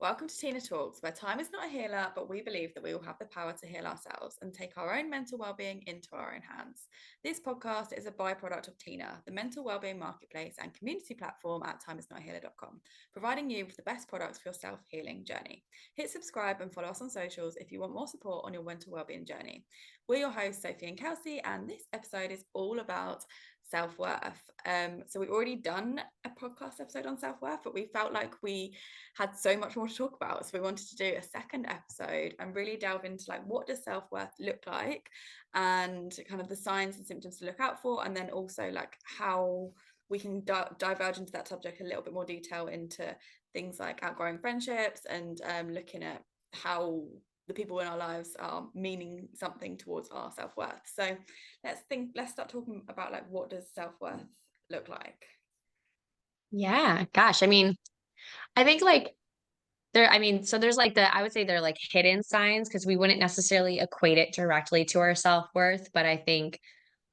Welcome to TINAH Talks, where time is not a healer, but we believe that we all have the power to heal ourselves and take our own mental well-being into our own hands. This podcast is a byproduct of TINAH, the mental well-being marketplace and community platform at timeisnotahealer.com, providing you with the best products for your self-healing journey. Hit subscribe and follow us on socials if you want more support on your mental well-being journey. We're your hosts, Sophie and Kelsey, and this episode is all about self-worth. So we've already done a podcast episode on self-worth, but we felt like we had so much more to talk about, so we wanted to do a second episode and really delve into like, what does self-worth look like, and kind of the signs and symptoms to look out for, and then also like how we can diverge into that subject a little bit more detail into things like outgrowing friendships and looking at how the people in our lives are meaning something towards our self-worth. So let's start talking about like, what does self-worth look like? Yeah, gosh. I think like so there's like I would say they're like hidden signs because we wouldn't necessarily equate it directly to our self-worth. But I think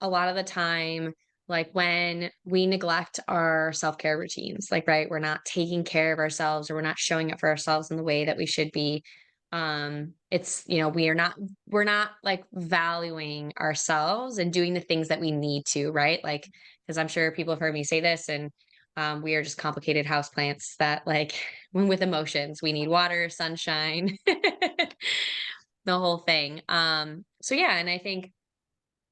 a lot of the time, like when we neglect our self-care routines, like, right, we're not taking care of ourselves or we're not showing up for ourselves in the way that we should be. We're not like valuing ourselves and doing the things that we need to, right? Like, because I'm sure people have heard me say this, and we are just complicated houseplants that like when with emotions, we need water, sunshine, the whole thing. So yeah, and I think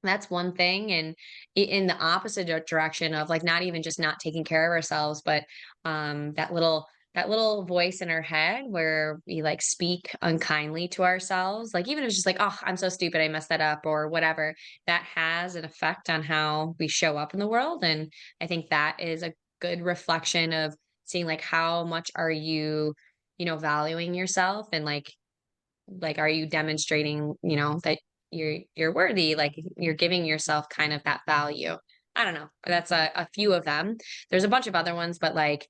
that's one thing. And in the opposite direction of like not even just not taking care of ourselves, but that little voice in our head where we like speak unkindly to ourselves, like even if it's just like, oh, I'm so stupid, I messed that up or whatever, that has an effect on how we show up in the world. And I think that is a good reflection of seeing like how much are you, valuing yourself, and like are you demonstrating, that you're worthy, like you're giving yourself kind of that value. I don't know, that's a few of them. There's a bunch of other ones, but like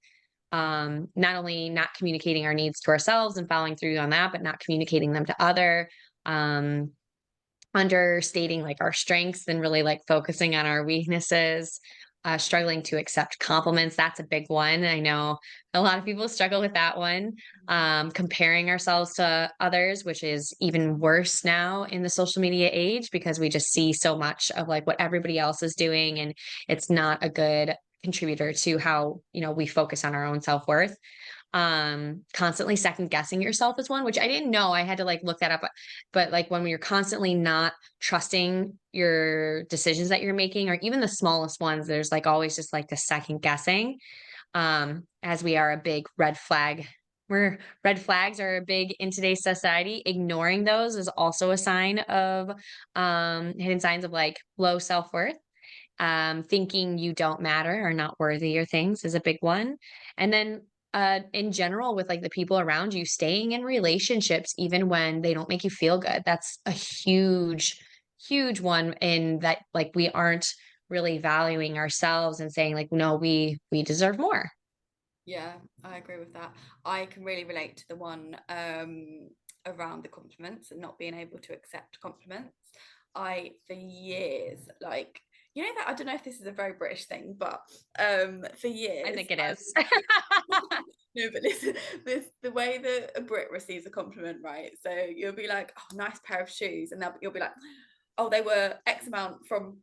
not only not communicating our needs to ourselves and following through on that, but not communicating them to other, um understating like our strengths and really like focusing on our weaknesses, struggling to accept compliments. That's a big one. I know a lot of people struggle with that one. Comparing ourselves to others, which is even worse now in the social media age because we just see so much of like what everybody else is doing, and it's not a good contributor to how we focus on our own self-worth. Constantly second guessing yourself is one, which I didn't know. I had to like look that up. But like when you're constantly not trusting your decisions that you're making, or even the smallest ones, there's like always just like the second guessing. As we are a big red flag. Where red flags are big in today's society. Ignoring those is also a sign of hidden signs of like low self-worth. Thinking you don't matter or not worthy or things is a big one. And then in general, with like the people around you, staying in relationships even when they don't make you feel good. That's a huge, huge one, in that like we aren't really valuing ourselves and saying like, no, we deserve more. Yeah, I agree with that. I can really relate to the one around the compliments and not being able to accept compliments. For years, like, that, I don't know if this is a very British thing, but for I years, think it is. no, but listen, the way that a Brit receives a compliment, right? So you'll be like, oh, nice pair of shoes, and you'll be like, oh, they were X amount from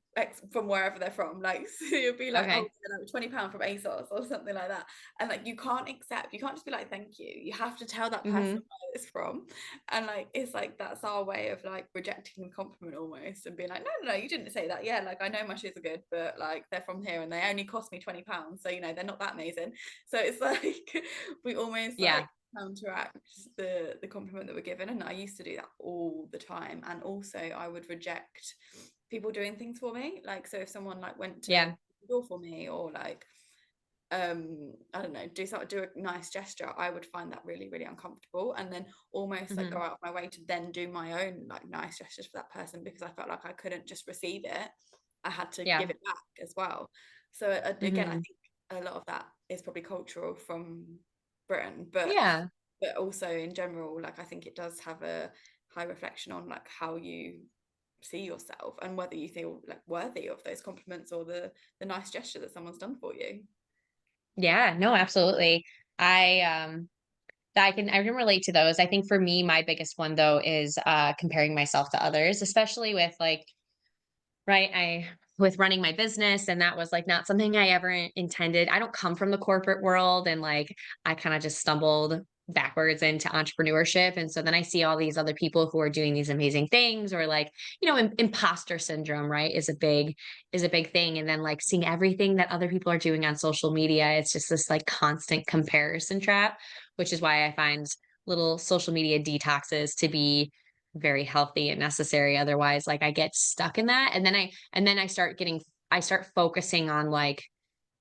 wherever they're from. Like, so you'll be like, oh, Okay. they're like £20 from ASOS or something like that. And like, you can't just be like, thank you. You have to tell that person Hmm. where it's from. And like, it's like, that's our way of like rejecting the compliment almost, and being like, no, you didn't say that. Yeah, like, I know my shoes are good, but like, they're from here and they only cost me £20. So, they're not that amazing. So it's like, we almost like Yeah. counteract the compliment that we're given. And I used to do that all the time. And also I would reject people doing things for me, like, so if someone like went to Yeah. the door for me, or like I don't know, do a nice gesture, I would find that really, really uncomfortable, and then almost like go Hmm. out of my way to then do my own like nice gestures for that person, because I felt like I couldn't just receive it, I had to give Yeah. it back as well. So again, I Hmm. think a lot of that is probably cultural from Britain, but Yeah. also in general, like, I think it does have a high reflection on like how you see yourself and whether you feel like worthy of those compliments or the nice gesture that someone's done for you. Yeah. No, absolutely. I I can relate to those. I think for me, my biggest one though is comparing myself to others, especially with like, right, I with running my business, and that was like not something I ever intended. I don't come from the corporate world, and like I kind of just stumbled backwards into entrepreneurship, and so then I see all these other people who are doing these amazing things, or like, imposter syndrome, right, is a big thing, and then like seeing everything that other people are doing on social media, it's just this like constant comparison trap, which is why I find little social media detoxes to be very healthy and necessary. Otherwise, like I get stuck in that. And then I start focusing on like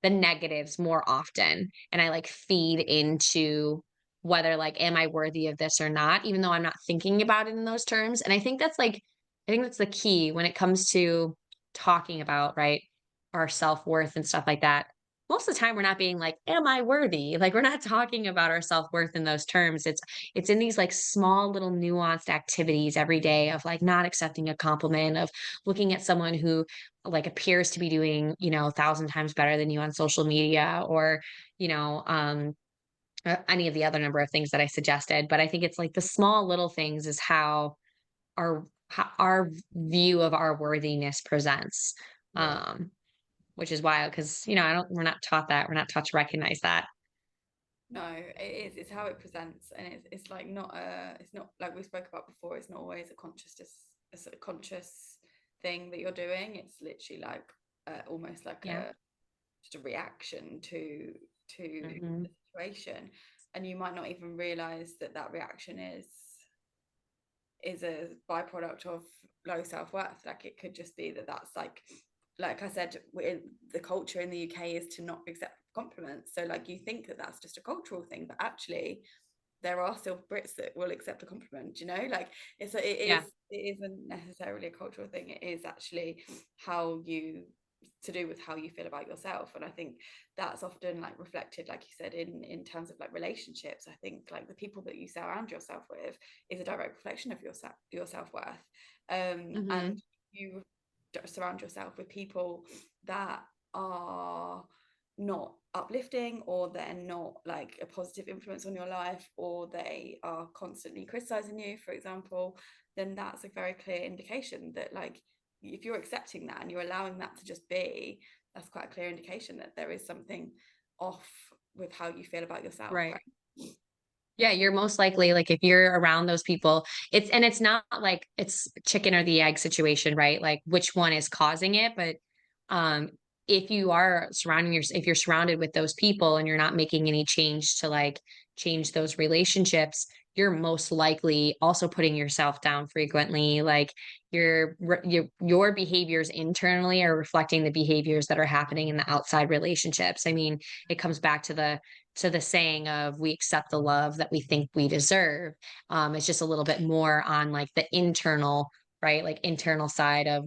the negatives more often. And I like feed into whether like, am I worthy of this or not, even though I'm not thinking about it in those terms. And I think that's the key when it comes to talking about, right, our self-worth and stuff like that. Most of the time we're not being like, am I worthy? Like we're not talking about our self-worth in those terms. It's in these like small little nuanced activities every day of like not accepting a compliment, of looking at someone who like appears to be doing, 1,000 times better than you on social media, or, you know, any of the other number of things that I suggested. But I think it's like the small little things is how our view of our worthiness presents. Yeah. Which is wild because, we're not taught that. We're not taught to recognize that. No, it is. It's how it presents, and it's like not it's not like we spoke about before. It's not always a sort of conscious thing that you're doing. It's literally like almost like Yeah. a just a reaction to Hmm. the situation, and you might not even realize that that reaction is a byproduct of low self-worth. Like it could just be that that's like I said, the culture in the UK is to not accept compliments. So like you think that that's just a cultural thing, but actually there are still Brits that will accept a compliment, like Yeah. it isn't necessarily a cultural thing. It is actually how you to do with how you feel about yourself. And I think that's often like reflected, like you said, in terms of like relationships. I think like the people that you surround yourself with is a direct reflection of your self-worth. And Hmm. you surround yourself with people that are not uplifting, or they're not like a positive influence on your life, or they are constantly criticizing you, for example, then that's a very clear indication that like if you're accepting that and you're allowing that to just be, that's quite a clear indication that there is something off with how you feel about yourself, Right. right? Yeah, you're most likely like if you're around those people, it's not like it's chicken or the egg situation, right? Like which one is causing it, but um if you're surrounded with those people and you're not making any change to like change those relationships, you're most likely also putting yourself down frequently. Like your behaviors internally are reflecting the behaviors that are happening in the outside relationships. I mean, it comes back to the saying of we accept the love that we think we deserve. It's just a little bit more on like the internal, right? Like internal side of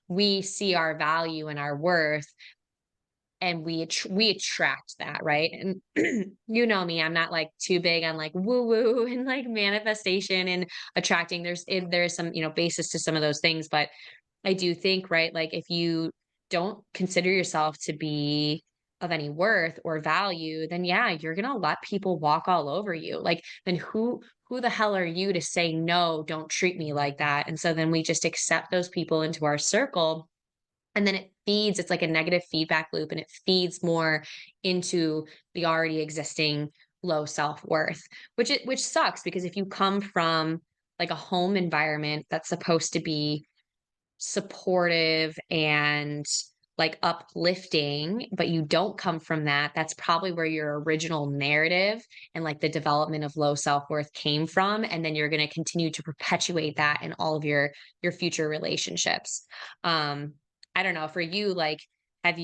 we see our value and our worth, and we attract that, right? And you know me, I'm not like too big on like woo woo and like manifestation and attracting. There's some, basis to some of those things, but I do think, right, like if you don't consider yourself to be of any worth or value, then yeah, you're gonna let people walk all over you. Like, then who the hell are you to say no, don't treat me like that? And so then we just accept those people into our circle, and then it's like a negative feedback loop, and it feeds more into the already existing low self-worth, which sucks, because if you come from like a home environment that's supposed to be supportive and like uplifting, but you don't come from that, that's probably where your original narrative and like the development of low self-worth came from. And then you're going to continue to perpetuate that in all of your future relationships. Um, I don't know, for you, like, did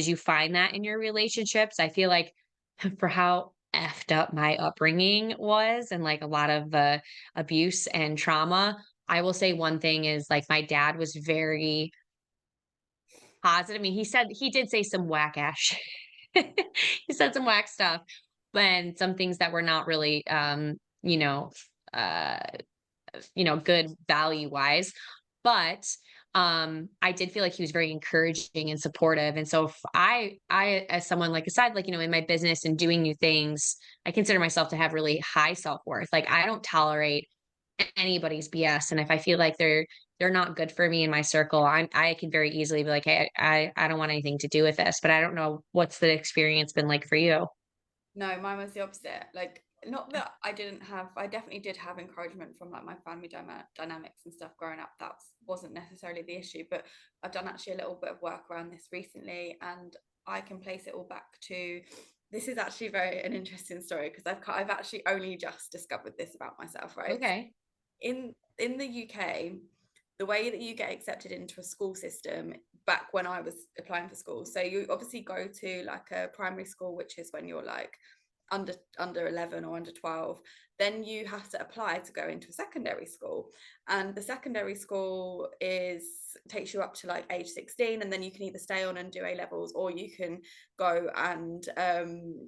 you find that in your relationships? I feel like for how effed up my upbringing was, and like a lot of the abuse and trauma, I will say one thing is like my dad was very positive. I mean, he did say some whack ash. He said some whack stuff, and some things that were not really uh good value wise. But I did feel like he was very encouraging and supportive. And so if I, as someone like aside, like, in my business and doing new things, I consider myself to have really high self-worth. Like I don't tolerate anybody's BS. And if I feel like they're not good for me in my circle, I can very easily be like, hey, I don't want anything to do with this. But I don't know what's the experience been like for you. No, mine was the opposite. Like, not that I didn't have, I definitely did have encouragement from like my family dynamics and stuff growing up. That wasn't necessarily the issue, but I've done actually a little bit of work around this recently, and I can place it all back to, this is actually very an interesting story because I've actually only just discovered this about myself, right? Okay. In the UK, the way that you get accepted into a school system back when I was applying for school, so you obviously go to like a primary school, which is when you're like under 11 or under 12. Then you have to apply to go into a secondary school, and the secondary school is takes you up to like age 16, and then you can either stay on and do A levels, or you can go and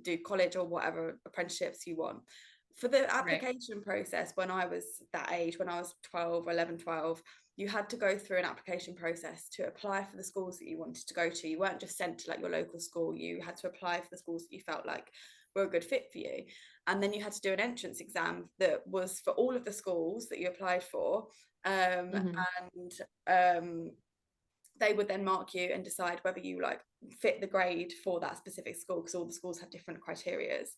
do college or whatever apprenticeships you want. For the Right. application process, when I was that age, when I was 12 or 11, 12, you had to go through an application process to apply for the schools that you wanted to go to. You weren't just sent to like your local school, you had to apply for the schools that you felt like were a good fit for you. And then you had to do an entrance exam that was for all of the schools that you applied for. Hmm. And they would then mark you and decide whether you like fit the grade for that specific school, because all the schools have different criterias.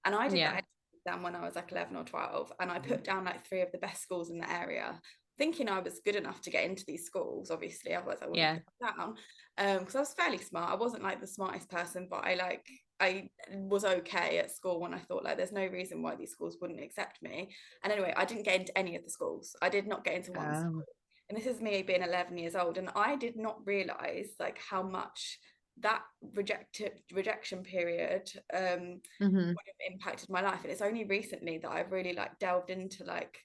And I did Yeah. that exam when I was like 11 or 12, and I put down like three of the best schools in the area, thinking I was good enough to get into these schools. Obviously, otherwise I wouldn't Yeah. have put down. Because I was fairly smart. I wasn't like the smartest person, but I was okay at school when I thought like there's no reason why these schools wouldn't accept me. And anyway, I didn't get into any of the schools. I did not get into one Oh. school. And this is me being 11 years old, and I did not realize like how much that rejection period Hmm. would have impacted my life. And it's only recently that I've really like delved into like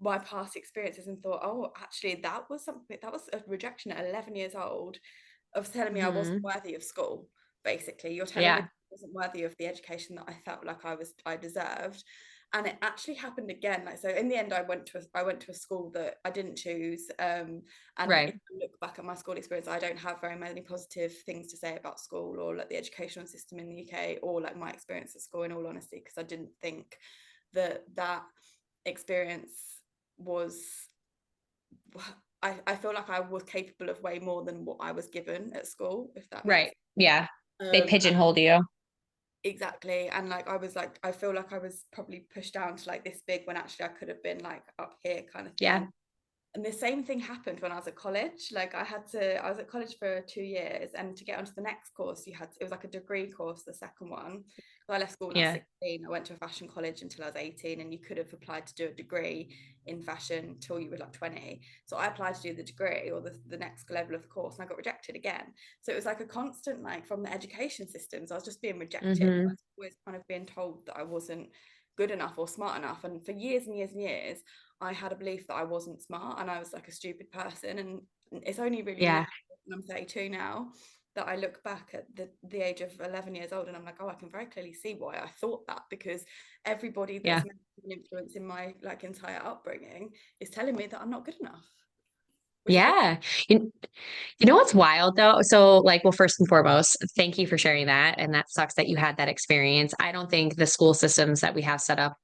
my past experiences and thought, oh, actually that was something, that was a rejection at 11 years old, of telling me I wasn't Hmm. worthy of school. Basically, you're telling me Yeah. I wasn't worthy of the education that I felt like I deserved. And it actually happened again. Like, so in the end, I went to a school that I didn't choose. And if Right. I look back at my school experience, I don't have very many positive things to say about school or like the educational system in the UK, or like my experience at school, in all honesty, because I didn't think that experience was, I feel like I was capable of way more than what I was given at school, if that makes Right. Yeah. sense. They pigeonholed you. Exactly. And like I was like, I feel like I was probably pushed down to like this big when actually I could have been like up here kind of Yeah. thing. And the same thing happened when I was at college. Like I was at college for 2 years, and to get onto the next course, it was like a degree course, the second one. So I left school when I was Yeah. 16. I went to a fashion college until I was 18, and you could have applied to do a degree in fashion till you were like 20. So I applied to do the degree or the next level of the course, and I got rejected again. So it was like a constant, like from the education systems, I was just being rejected. I Hmm. was always kind of being told that I wasn't good enough or smart enough. And for years and years and years, I had a belief that I wasn't smart and I was like a stupid person. And it's only really now, Yeah. and I'm 32 now, that I look back at the age of 11 years old and I'm like, oh, I can very clearly see why I thought that, because everybody Yeah. that's an influence in my like entire upbringing is telling me that I'm not good enough, which is what. Yeah. You, you know what's wild though? So, like, well, first and foremost, thank you for sharing that. And that sucks that you had that experience. I don't think the school systems that we have set up,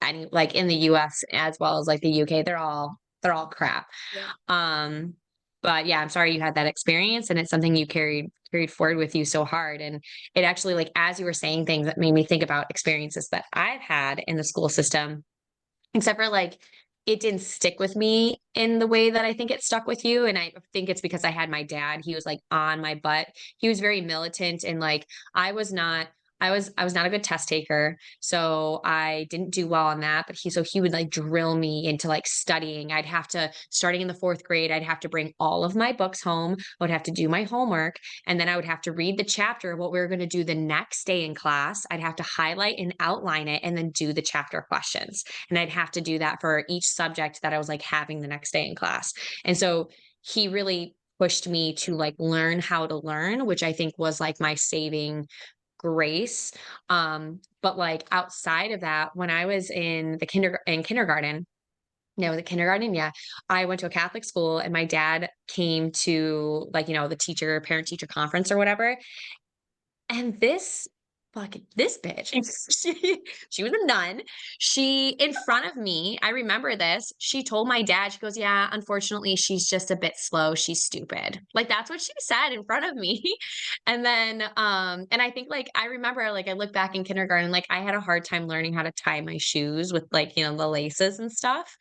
any like in the US as well as like the UK, they're all crap. Yeah. Um, but yeah, I'm sorry you had that experience, and it's something you carried forward with you so hard. And it actually, like, as you were saying things, that made me think about experiences that I've had in the school system. Except for, like, it didn't stick with me in the way that I think it stuck with you, and I think it's because I had my dad, he was, like, on my butt. He was very militant, and, like, I was not a good test taker, so I didn't do well on that, but he would, like, drill me into, like, studying. I'd have to starting in the 4th grade, I'd have to bring all of my books home, I would have to do my homework, and then I would have to read the chapter of what we were gonna do the next day in class. I'd have to highlight and outline it and then do the chapter questions. And I'd have to do that for each subject that I was like having the next day in class. And so he really pushed me to like learn how to learn, which I think was like my saving grace. But like outside of that, when I was in kindergarten, No, the kindergarten, yeah. I went to a Catholic school and my dad came to, like, the parent teacher conference or whatever. And this bitch, she was a nun. She in front of me, I remember this, she told my dad, she goes, "Yeah, unfortunately, she's just a bit slow. She's stupid." Like, that's what she said in front of me. And then, and I think, like, I remember, like, I look back in kindergarten, like, I had a hard time learning how to tie my shoes with, like, the laces and stuff.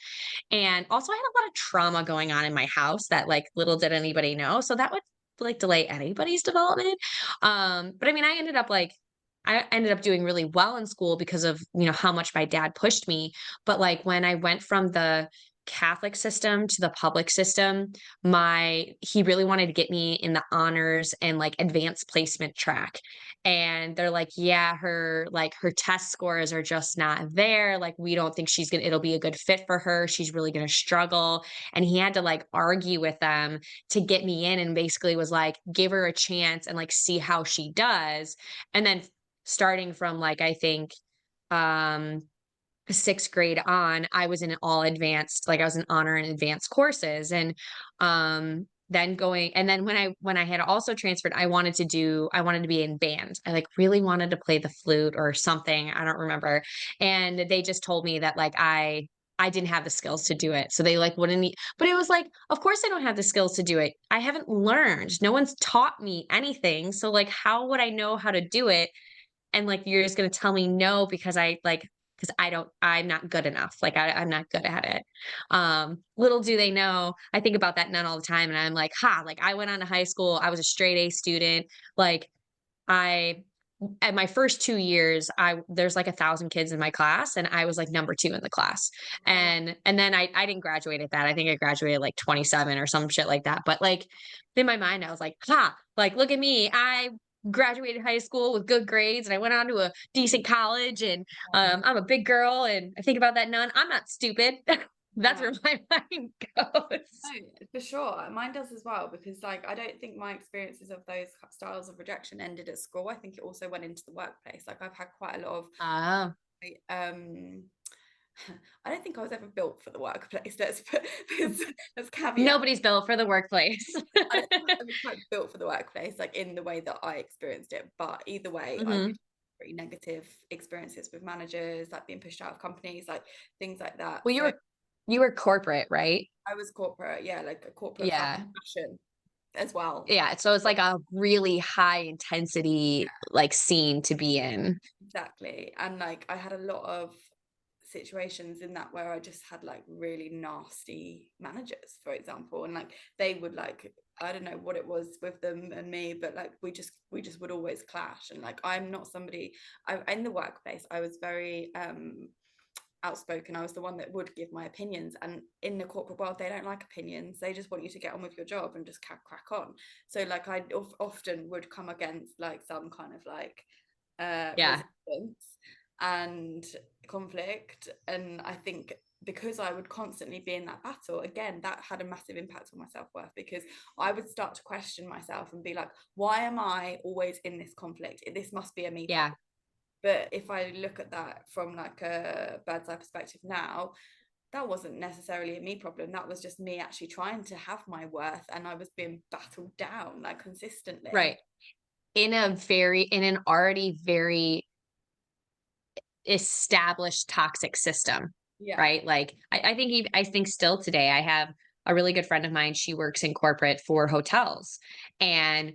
And also I had a lot of trauma going on in my house that, like, little did anybody know. So that would, like, delay anybody's development. But I mean, I ended up doing really well in school because of, how much my dad pushed me. But like when I went from the Catholic system to the public system, he really wanted to get me in the honors and like advanced placement track. And they're like, yeah, her test scores are just not there. Like, we don't think it'll be a good fit for her. She's really gonna struggle. And he had to like argue with them to get me in, and basically was like, give her a chance and like see how she does. And then starting from like, I think, um, 6th grade on, I was in all advanced, like I was in honor and advanced courses. And then when I had also transferred, I wanted to be in band. I like really wanted to play the flute or something. I don't remember. And they just told me that like I didn't have the skills to do it. So they like wouldn't but it was like, of course I don't have the skills to do it. I haven't learned. No one's taught me anything. So like how would I know how to do it? And like you're just gonna tell me no because I'm not good enough. Like I'm not good at it. Little do they know, I think about that nun all the time and I'm like, like I went on to high school, I was a straight A student. Like I at my first 2 years, there's like 1,000 kids in my class and I was like number 2 in the class. Oh, And then I didn't graduate at that. I think I graduated like 27 or some shit like that. But like in my mind, I was like, like look at me. I graduated high school with good grades and I went on to a decent college and I'm a big girl and I think about that nun. I'm not stupid. That's yeah. where my mind goes. No, for sure. Mine does as well because like I don't think my experiences of those styles of rejection ended at school. I think it also went into the workplace. Like I've had quite a lot of Oh, um I don't think I was ever built for the workplace. Let's caveat. nobody's built for the workplace. I don't think I was quite built for the workplace, like in the way that I experienced it. But either way, I Hmm. did pretty negative experiences with managers, like being pushed out of companies, like things like that. Well, So you were corporate, right? I was corporate, yeah, like a corporate Yeah. fashion as well. Yeah, so it's like a really high intensity, like, scene to be in. Exactly. And like I had a lot of situations in that where I just had like really nasty managers, for example. And like they would like, I don't know what it was with them and me, but like we just would always clash. And like I'm not somebody in the workplace, I was very outspoken. I was the one that would give my opinions. And in the corporate world, they don't like opinions. They just want you to get on with your job and just crack on. So like I often would come against like some kind of like Yeah, resistance and conflict. And I think because I would constantly be in that battle, again, that had a massive impact on my self-worth because I would start to question myself and be like, why am I always in this conflict? This must be a me yeah, problem. But if I look at that from like a bird's eye perspective now, that wasn't necessarily a me problem. That was just me actually trying to have my worth and I was being battled down like consistently. right. In an already very established toxic system, Yeah. right? Like, I think still today, I have a really good friend of mine, she works in corporate for hotels, and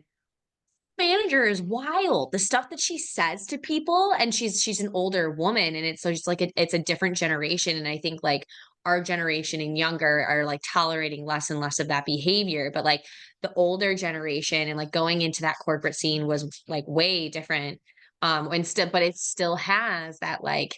manager is wild. The stuff that she says to people, and she's an older woman, and it's like it's a different generation. And I think like our generation and younger are like tolerating less and less of that behavior. But like the older generation and like going into that corporate scene was like way different. And still, but it still has that like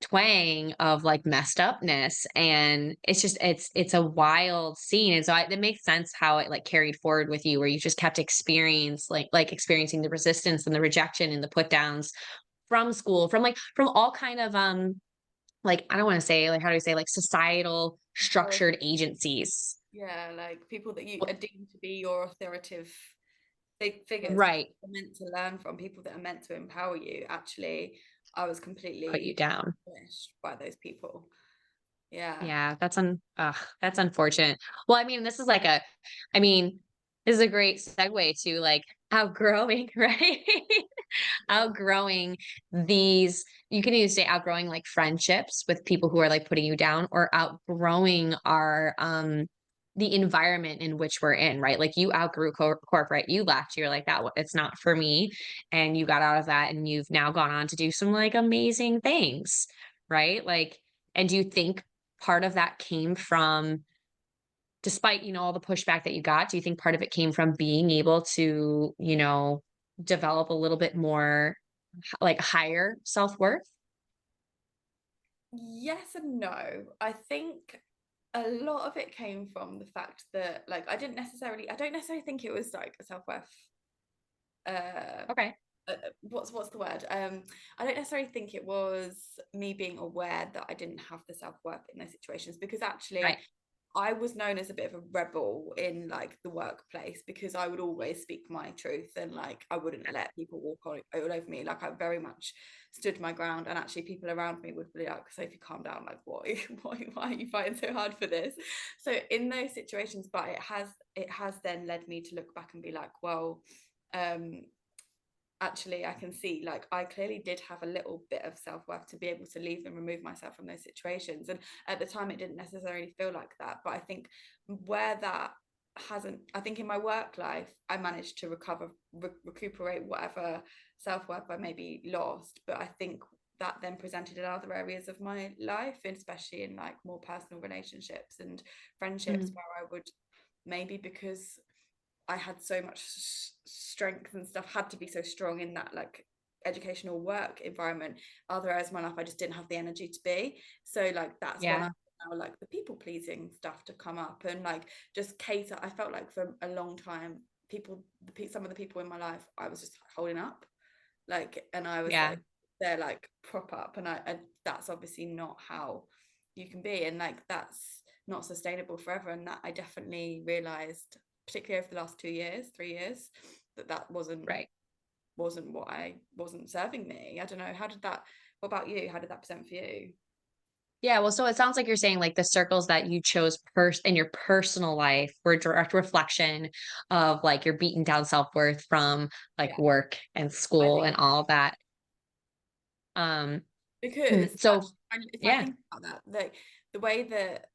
twang of like messed upness, and it's a wild scene. And so it makes sense how it like carried forward with you, where you just kept experiencing the resistance and the rejection and the put downs from school, from all kind of like, I don't want to say, like, how do you say, like, societal structured agencies. Yeah, like people that you are deemed to be your authoritative big figures Right, are meant to learn from, people that are meant to empower you. Actually, I was put you completely down. punished by those people. Yeah. Yeah, that's unfortunate. Well, I mean, I mean, this is a great segue to like outgrowing, right? Yeah. Outgrowing these, you can either say outgrowing like friendships with people who are like putting you down, or outgrowing our the environment in which we're in, right? Like you outgrew corporate, you left, you're like it's not for me, and you got out of that and you've now gone on to do some like amazing things, right? Like, and do you think part of that came from, despite, all the pushback that you got, do you think part of it came from being able to, develop a little bit more like higher self-worth? Yes and no. I think a lot of it came from the fact that like I don't necessarily think it was like a self-worth uh Okay. what's the word? I don't necessarily think it was me being aware that I didn't have the self-worth in those situations, because actually Right. I was known as a bit of a rebel in like the workplace, because I would always speak my truth, and like I wouldn't let people walk all over me. Like I very much stood my ground, and actually people around me would be like, Sophie, calm down, like what why are you fighting so hard for this? So in those situations, but it has then led me to look back and be like, well, um actually I can see like I clearly did have a little bit of self-worth to be able to leave and remove myself from those situations. And at the time it didn't necessarily feel like that, but I think where that hasn't, I think in my work life I managed to recuperate whatever self-worth I maybe lost, but I think that then presented in other areas of my life, and especially in like more personal relationships and friendships, Mhm. where I would, maybe because I had so much strength and stuff, had to be so strong in that like educational work environment. Other areas of my life, I just didn't have the energy to be. So like that's when I Yeah. now like the people pleasing stuff to come up and like just cater. I felt like for a long time, some of the people in my life, I was just holding up, like, and I was Yeah. like, they're like prop up, and that's obviously not how you can be, and like that's not sustainable forever. And that I definitely realized, particularly over the last 2 years, 3 years, that Right. wasn't serving me. I don't know. What about you? How did that present for you? Yeah, well, so it sounds like you're saying like the circles that you chose in your personal life were a direct reflection of like your beaten down self-worth from like Yeah, work and I school think and all of that. Um, because so actually, if I yeah. think about that, like the way that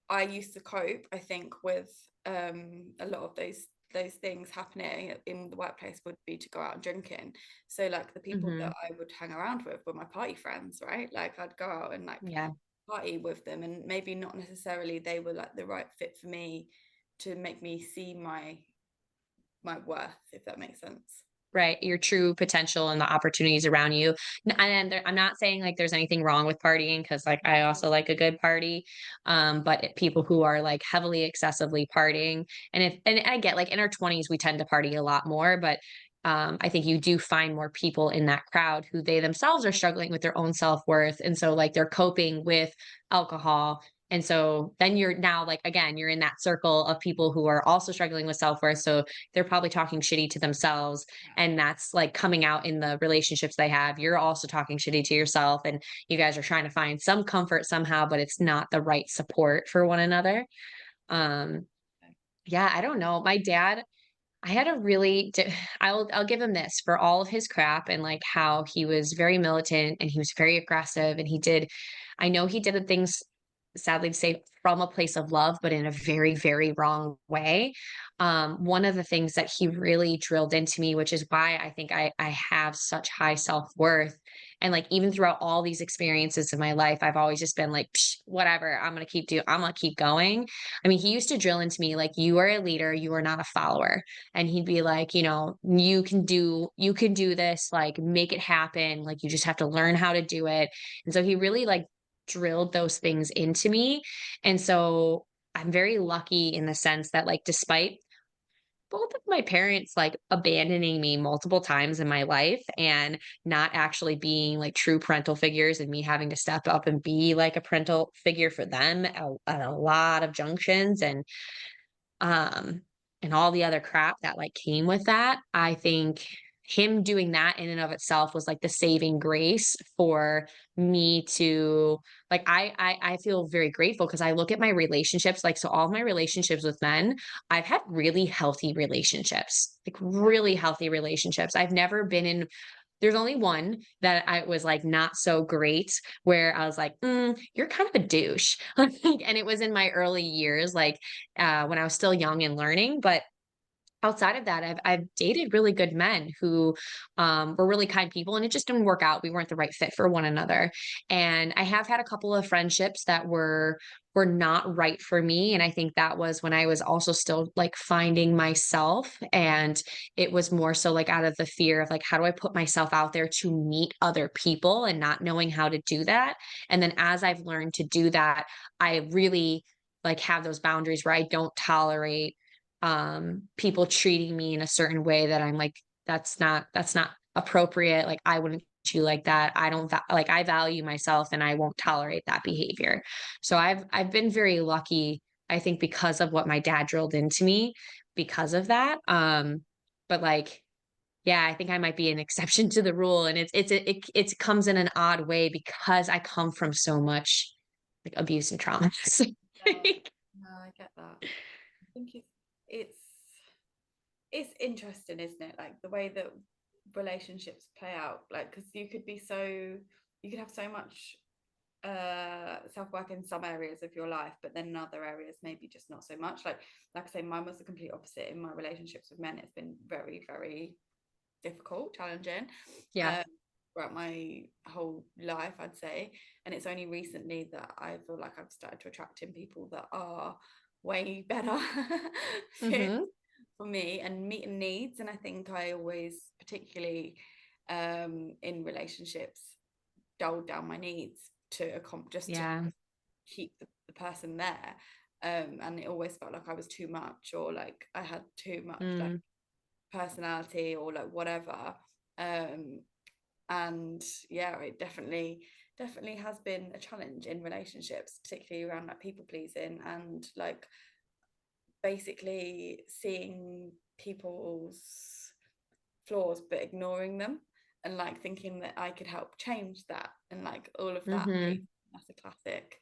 I used to cope, I think, with a lot of those things happening in the workplace would be to go out and drinking. So like the people that Mhm. I would hang around with were my party friends, right? Like I'd go out and like Yeah. party with them, and maybe not necessarily they were like the right fit for me to make me see my worth, if that makes sense. Right, your true potential and the opportunities around you. I'm not saying like there's anything wrong with partying, because like I also like a good party. But people who are like heavily excessively partying, and I get like in our 20s we tend to party a lot more, but I think you do find more people in that crowd who they themselves are struggling with their own self-worth, and so like they're coping with alcohol. And so then you're now like again, you're in that circle of people who are also struggling with self-worth. So they're probably talking shitty to themselves, and that's like coming out in the relationships they have. You're also talking shitty to yourself, and you guys are trying to find some comfort somehow, but it's not the right support for one another. Um, yeah, I don't know. My dad, I had a really I'll give him this for all of his crap and like how he was very militant and he was very aggressive, and I know he did the things, sadly to say, from a place of love, but in a very, very wrong way. One of the things that he really drilled into me, which is why I think I have such high self-worth. And like even throughout all these experiences in my life, I've always just been like, "Psh, whatever, I'm gonna keep going." I mean, he used to drill into me like, you are a leader, you are not a follower. And he'd be like, you can do this, like make it happen, like you just have to learn how to do it. And so he really like drilled those things into me. And so I'm very lucky in the sense that like despite both of my parents like abandoning me multiple times in my life and not actually being like true parental figures, and me having to step up and be like a parental figure for them at a lot of junctions, um and all the other crap that like came with that, I think him doing that in and of itself was like the saving grace for me to like I feel very grateful because I look at my relationships, like, so all of my relationships with men, I've had really healthy relationships, like really healthy relationships. I've never been in there's only one that I was like not so great where I was like, you're kind of a douche. Like, and it was in my early years, like when I was still young and learning. But outside of that, I've dated really good men who were really kind people, and it just didn't work out. We weren't the right fit for one another. And I have had a couple of friendships that were not right for me. And I think that was when I was also still like finding myself. And it was more so like out of the fear of like, how do I put myself out there to meet other people and not knowing how to do that. And then as I've learned to do that, I really like have those boundaries where I don't tolerate people treating me in a certain way that I'm like, that's not appropriate. Like, I wouldn't treat you like that. I don't like, I value myself and I won't tolerate that behavior. So I've been very lucky, I think, because of what my dad drilled into me because of that. But like, yeah, I think I might be an exception to the rule. And it comes in an odd way because I come from so much like abuse and trauma. So, Yeah, no, I get that. I think it's it's interesting, isn't it? Like the way that relationships play out, like because you could have so much self-work in some areas of your life, but then in other areas maybe just not so much. Like I say, mine was the complete opposite. In my relationships with men, it's been very, very difficult, challenging, yeah. um, throughout my whole life, I'd say. And it's only recently that I feel like I've started to attract in people that are way better fit Hmm. for me and meeting needs. And I think I always, particularly in relationships, dulled down my needs to just to Yeah. keep the person there. And it always felt like I was too much, or like I had too much like Mm. personality, or like whatever. um and yeah, it definitely has been a challenge in relationships, particularly around like people pleasing and like basically seeing people's flaws but ignoring them, and like thinking that I could help change that, and like all of that piece. Mhm. That's a classic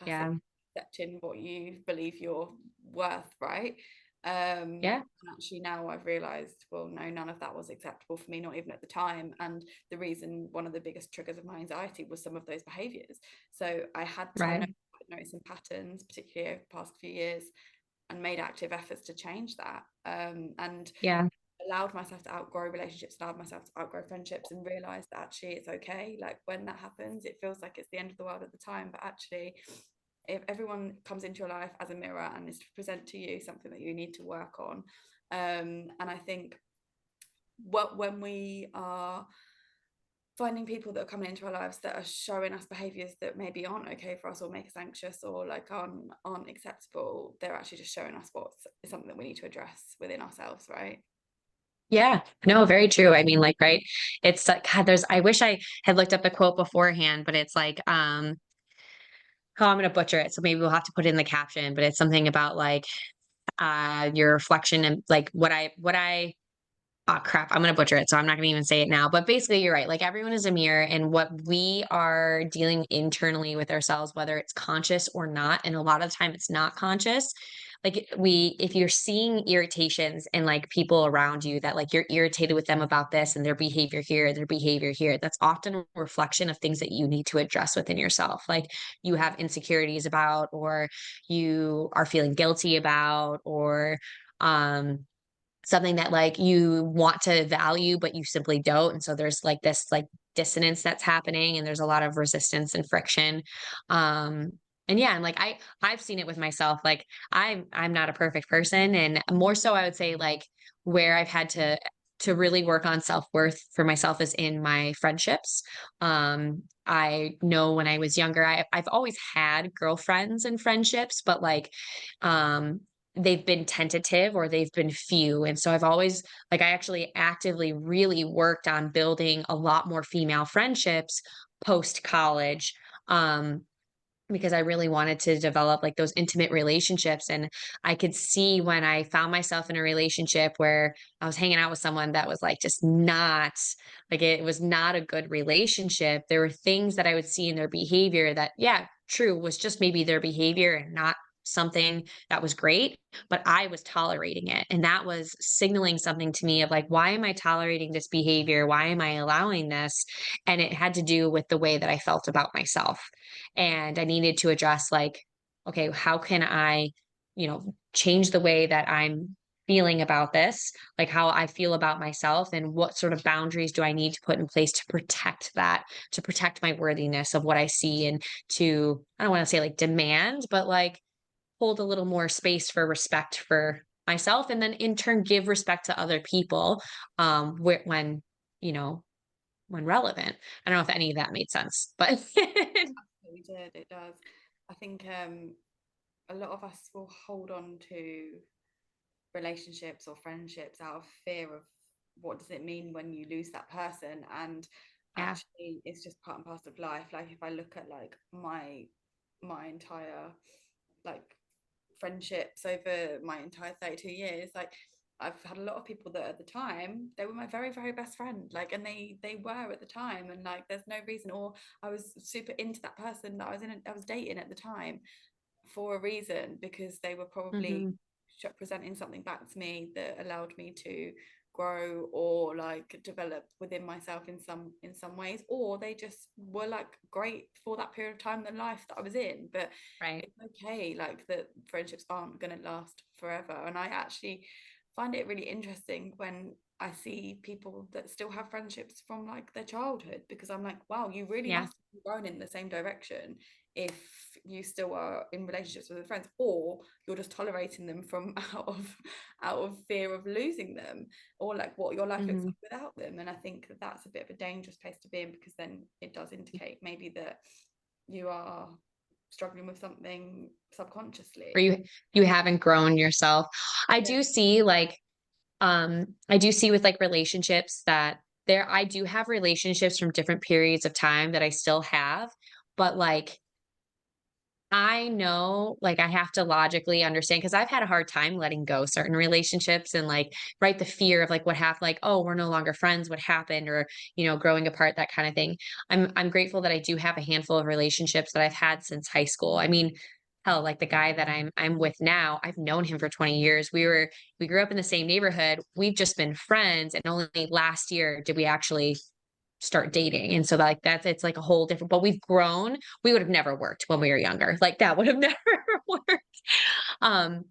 Yeah. accepting what you believe you're worth, right? Yeah. And actually now I've realized, well, no, none of that was acceptable for me, not even at the time. And the reason, one of the biggest triggers of my anxiety was some of those behaviors. So I Right. noticing patterns, particularly over the past few years, and made active efforts to change that, and Yeah. allowed myself to outgrow relationships, allowed myself to outgrow friendships, and realized that actually it's okay. Like when that happens, it feels like it's the end of the world at the time, but actually if everyone comes into your life as a mirror and is to present to you something that you need to work on. And I think when we are finding people that are coming into our lives that are showing us behaviors that maybe aren't okay for us, or make us anxious, or like aren't acceptable, they're actually just showing us what's something that we need to address within ourselves, right? Yeah. No, very true. I mean, like, right. It's like, God, I wish I had looked up the quote beforehand, but it's like, oh, I'm gonna butcher it. So maybe we'll have to put it in the caption, but it's something about like your reflection and like what I oh crap, I'm gonna butcher it, so I'm not gonna even say it now. But basically, you're right. Like everyone is a mirror, and what we are dealing internally with ourselves, whether it's conscious or not, and a lot of the time it's not conscious. Like if you're seeing irritations and like people around you that like you're irritated with them about this and their behavior here, that's often a reflection of things that you need to address within yourself. Like you have insecurities about, or you are feeling guilty about, or something that like you want to value but you simply don't, and so there's like this like dissonance that's happening, and there's a lot of resistance and friction. um and yeah, and like I've seen it with myself. Like I'm not a perfect person, and more so I would say like where I've had to really work on self-worth for myself is in my friendships. I know when I was younger, I've always had girlfriends and friendships, but like um they've been tentative or they've been few. And so I've always like I actually actively really worked on building a lot more female friendships post college. Um because I really wanted to develop like those intimate relationships. And I could see when I found myself in a relationship where I was hanging out with someone that was like just not like it was not a good relationship. There were things that I would see in their behavior that, yeah, true, was just maybe their behavior and not something that was great, but I was tolerating it. And that was signaling something to me of like, why am I tolerating this behavior? Why am I allowing this? And it had to do with the way that I felt about myself, and I needed to address like, okay, how can I, change the way that I'm feeling about this, like how I feel about myself, and what sort of boundaries do I need to put in place to protect that, to protect my worthiness of what I see, and to, I don't want to say like demand, but like hold a little more space for respect for myself, and then in turn give respect to other people, when, you know, when relevant. I don't know if any of that made sense, but We did, it does. I think a lot of us will hold on to relationships or friendships out of fear of what does it mean when you lose that person, and yeah, actually it's just part and parcel of life. Like if I look at like my entire like friendships over my entire 32 years, like I've had a lot of people that at the time they were my very very best friend, like, and they were at the time, and like there's no reason, or I was super into that person that I was dating at the time for a reason, because they were probably hmm, presenting something back to me that allowed me to grow or like develop within myself in some ways, or they just were like great for that period of time in the life that I was in. But right, it's okay, like that friendships aren't going to last forever. And I actually find it really interesting when I see people that still have friendships from like their childhood, because I'm like, wow, you really yeah, must have grown in the same direction if you still are in relationships with friends, or you're just tolerating them from out of fear of losing them, or like what your life looks hmm, like without them. And I think that that's a bit of a dangerous place to be in, because then it does indicate maybe that you are struggling with something or subconsciously. you haven't grown yourself. I Yeah. do see like, I do see with like relationships that there, I do have relationships from different periods of time that I still have, but like I know, like, I have to logically understand because I've had a hard time letting go certain relationships and, like, right, the fear of, like, what happened, like, "Oh, we're no longer friends, what happened?" Or, growing apart, that kinda thing. I'm grateful that I do have a handful of relationships that I've had since high school. I mean, hell, like, the guy that I'm with now, I've known him for 20 years. We grew up in the same neighborhood. We've just been friends, and only last year did we actually start dating. And so like that's it's like a whole different, but we've grown. We would have never worked when we were younger. Like that would have never worked. Um,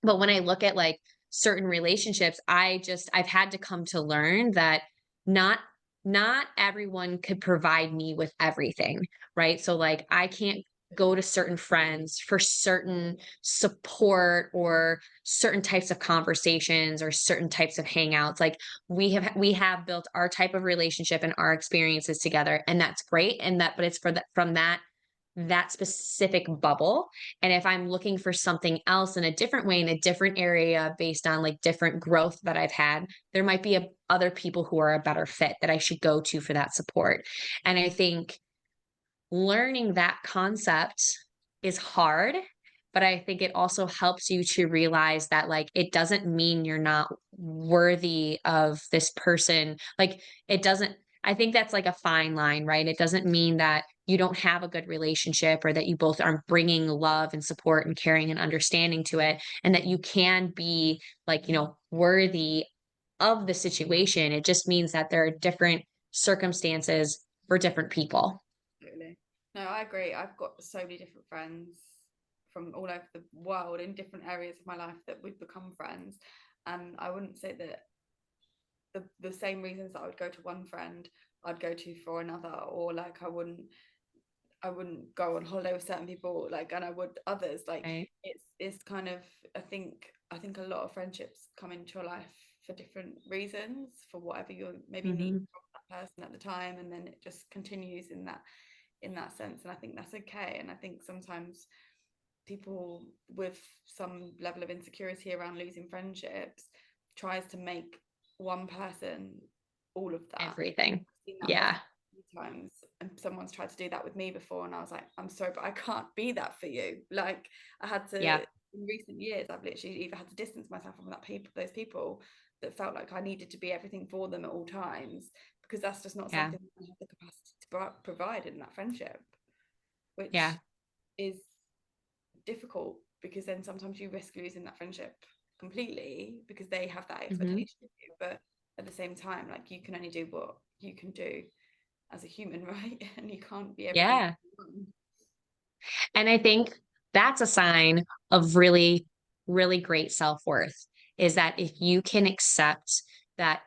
but when I look at like certain relationships, I've had to come to learn that not not everyone could provide me with everything, right? So like I can't go to certain friends for certain support or certain types of conversations or certain types of hangouts. Like we have built our type of relationship and our experiences together, and that's great, and that but it's for that from that specific bubble. And if I'm looking for something else in a different way, in a different area, based on like different growth that I've had, there might be other people who are a better fit that I should go to for that support. And I think learning that concept is hard, but I think it also helps you to realize that like it doesn't mean you're not worthy of this person. Like it doesn't, I think that's like a fine line, right? It doesn't mean that you don't have a good relationship or that you both aren't bringing love and support and caring and understanding to it, and that you can be like, worthy of the situation. It just means that there are different circumstances for different people. Absolutely. No, I agree. I've got so many different friends from all over the world in different areas of my life that we've become friends. And I wouldn't say that the same reasons that I would go to one friend, I'd go to for another, or like I wouldn't go on holiday with certain people like and I would others. Like Right. it's kind of I think a lot of friendships come into your life for different reasons, for whatever you maybe need Mhm. from that person at the time, and then it just continues in that sense. And I think that's okay. And I think sometimes people with some level of insecurity around losing friendships tries to make one person all of that. Everything. I've seen that myself Yeah. a few times, and someone's tried to do that with me before, and I was like, I'm sorry, but I can't be that for you. Like, I had to, Yeah. in recent years, I've literally either had to distance myself from those people that felt like I needed to be everything for them at all times, because that's just not Yeah. something I have the capacity to provide in that friendship, Yeah. which is difficult, because then sometimes you risk losing that friendship completely because they have that Hmm. expectation of you. But at the same time, like, you can only do what you can do as a human, right? And you can't be everything Yeah. for everyone. And I think that's a sign of really, really great self-worth, is that if you can accept that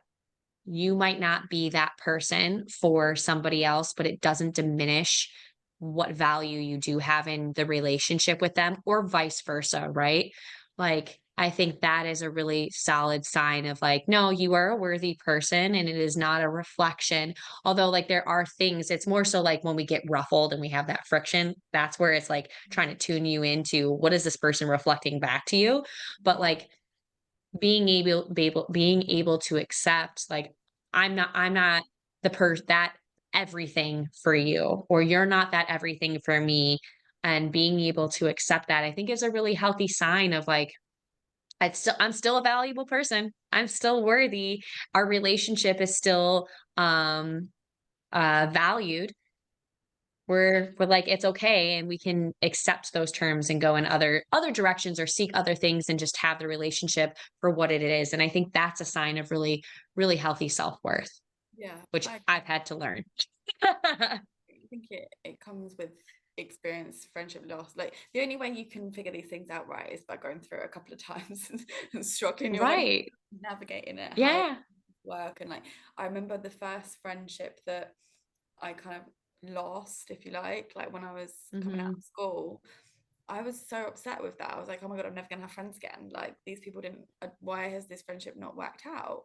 you might not be that person for somebody else, but it doesn't diminish what value you do have in the relationship with them, or vice versa, right? Like, I think that is a really solid sign of like, no, you are a worthy person and it is not a reflection. Although, like, there are things, it's more so like when we get ruffled and we have that friction, that's where it's like trying to tune you into what is this person reflecting back to you. But Yeah, like, being able to accept, like, I'm not the person that everything for you, or you're not that everything for me. And being able to accept that, I think, is a really healthy sign of like, I'm still a valuable person, I'm still worthy, our relationship is still um valued. We're like, it's okay, and we can accept those terms and go in other directions or seek other things and just have the relationship for what it is. And I think that's a sign of really, really healthy self-worth, yeah, which I I've had to learn. think it comes with experience, friendship loss. Like, the only way you can figure these things out right is by going through it a couple of times and struggling your way, Right. navigating it, how it Yeah. work. And like, I remember the first friendship that I kind of lost, if you like when I was coming out Hmm. of school. I was so upset with that. I was like, oh my God, I'm never gonna have friends again. Like, these people didn't, why has this friendship not worked out?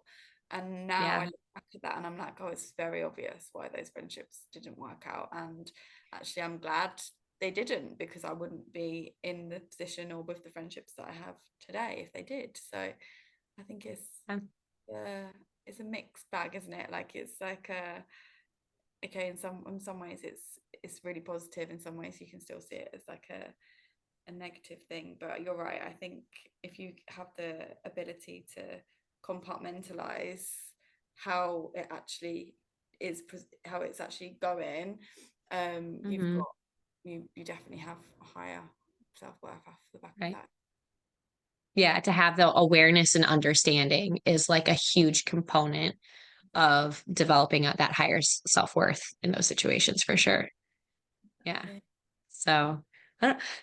And now I Yeah. look back at that and I'm like, oh, it's very obvious why those friendships didn't work out. And actually, I'm glad they didn't, because I wouldn't be in the position or with the friendships that I have today if they did. So I think Um, it's a mixed bag, isn't it? Like, it's like a, okay, in some ways it's really positive. In some ways you can still see it as like a negative thing. But you're right, I think if you have the ability to compartmentalize how it actually is, how it's actually going, you've mhm. got, you definitely have a higher self-worth off the back of Right. that. Yeah, to have the awareness and understanding is like a huge component Exactly. of developing that higher self-worth in those situations for sure. Yeah. Exactly. So,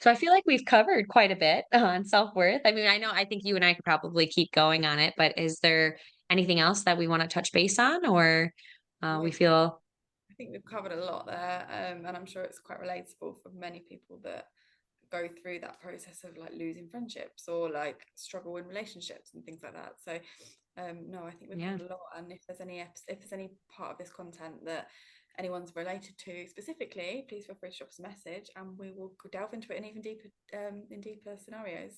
so I feel like we've covered quite a bit on self-worth. I mean, I think you and I could probably keep going on it, but is there anything else that we want to touch base on, or Yeah, we feel I think we've covered a lot there, and I'm sure it's quite relatable for many people that go through that process of like losing friendships or like struggle in relationships and things like that. So no, I think we've yeah. covered a lot. And if there's any part of this content that anyone's related to specifically, please feel free to drop us a message and we will delve into it in deeper scenarios.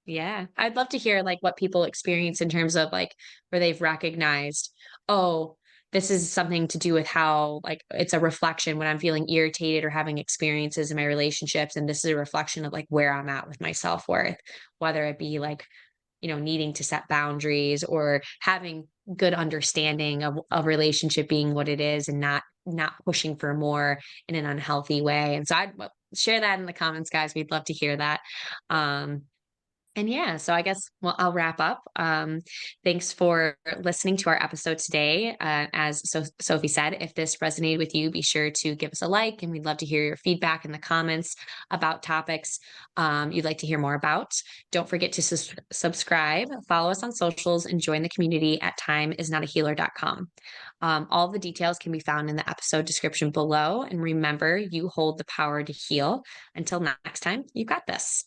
Yeah. I'd love to hear like what people experience in terms of like where they've recognized, oh, this is something to do with how like it's a reflection when I'm feeling irritated or having experiences in my relationships. And this is a reflection of like where I'm at with my self-worth, whether it be like, needing to set boundaries or having good understanding of a relationship being what it is and not pushing for more in an unhealthy way. And so I'd share that in the comments, guys. We'd love to hear that. Um, and yeah, so I guess, well, I'll wrap up. Thanks for listening to our episode today. As Sophie said, if this resonated with you, be sure to give us a like, and we'd love to hear your feedback in the comments about topics you'd like to hear more about. Don't forget to subscribe, follow us on socials, and join the community at timeisnotahealer.com. All the details can be found in the episode description below. And remember, you hold the power to heal. Until next time, you got this.